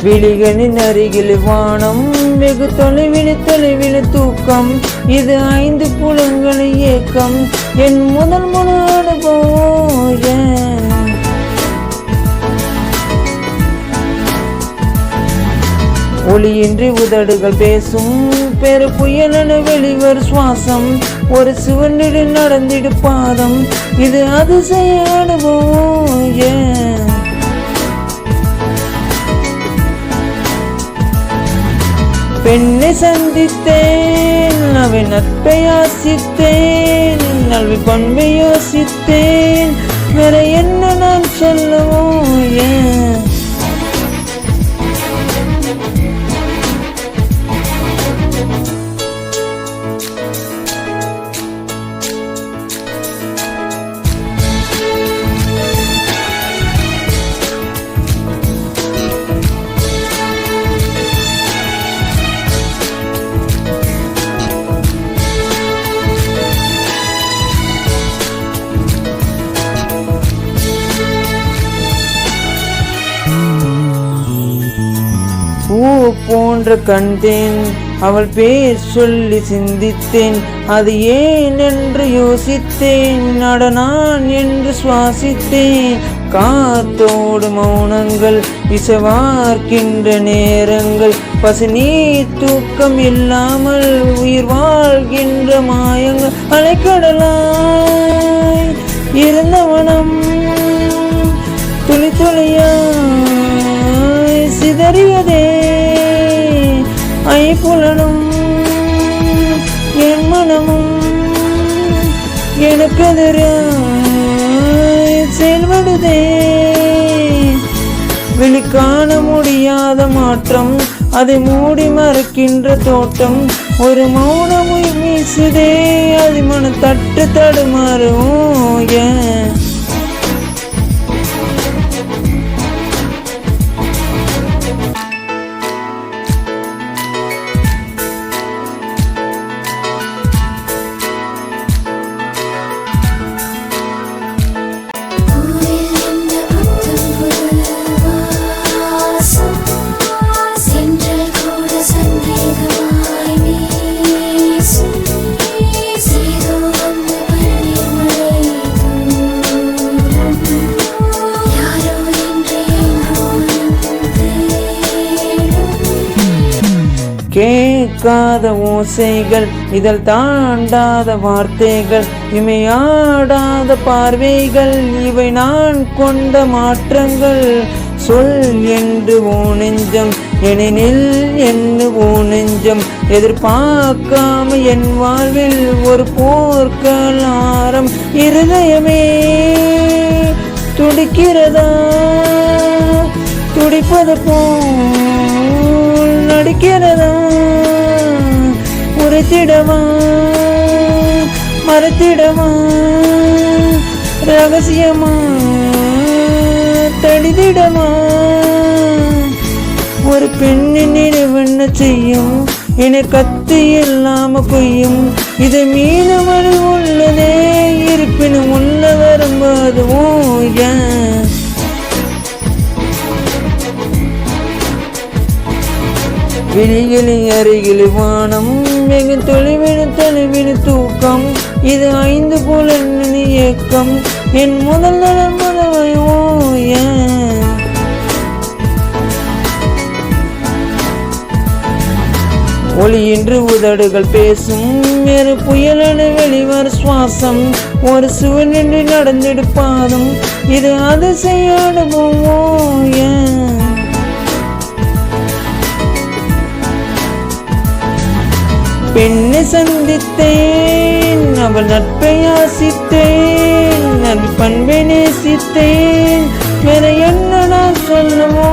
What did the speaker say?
விழிகளின் அருகில் வானம், வெகு தொலைவில் தூக்கம். இது 5 புலன்களின் ஏக்கம், என் முதல் அனுபவம். ஒளியின்றி உதடுகள் பேசும், பெரு புயலென வெளிவர் சுவாசம். ஒரு சுவண்டிடு நடந்திடு பாதம், இது அதிசய அனுபவம். பெண்ணை சந்தித்தேன், அவன் நட்பை ஆசித்தேன், நல்வி பண்பை யோசித்தேன், வேற என்ன நான் சொல்லவும். பூ போன்ற கண்டேன், அவள் பேர் சொல்லி சிந்தித்தேன், அது ஏன் என்று யோசித்தேன், நான் என்று சுவாசித்தேன். காத்தோடு மௌனங்கள், இசைவார்க்கின்ற நேரங்கள், பசி நீர் தூக்கம் இல்லாமல் உயிர் வாழ்கின்ற மாயங்கள். அலைக்கடலாய் இருந்த மனம் துளி துளியாய் சிதறியதே, ஐப்புலனும் என் மனமும் எனக்கெதிராய் செயல்படுதே. வெளிக்காண முடியாத மாற்றம், அதை மூடி மறைக்கின்ற தோட்டம். ஒரு மௌனம் வீசுதே, அது மன தட்டு தடுமாறும். கேட்காத ஓசைகள், இதழ் தாண்டாத வார்த்தைகள், இமையாடாத பார்வைகள், இவை நான் கொண்ட மாற்றங்கள். சொல் என்று ஓ நெஞ்சம், எனில் என்று ஓ நெஞ்சம், எதிர்பார்க்காம என் வாழ்வில் ஒரு போர்க்கலாரம். இருதயமே துடிக்கிறதா, துடிப்பது போல் நடிக்கிறதா, உரைத்திடவா மறைத்திடவா, ரகசியமா தடிதிடமா. ஒரு பெண்ணின் நினைவென்ன செய்யும், என கத்தி இல்லாம கொய்யும். இது மீனவன் உள்ளதே, இருப்பினும் உள்ள வரும்போதுவும். விழிகளின் அருகில் வானம், வெகு தொலைவில் தூக்கம். இது 5 புலன்களின் ஏக்கம், என் முதல் அனுபவம். ஒளியின்றி உதடுகள் பேசும், வேறு புயலென வெளிவர் சுவாசம். ஒரு சுவனின்றி நடந்திடு பாதம், இது அதிசய அனுபவம். பெண்ணை சந்தித்தேன், அவள் நட்பை ஆசித்தேன், நல் பண்பை நேசித்தேன், வேற என்ன நான் சொல்லவோ.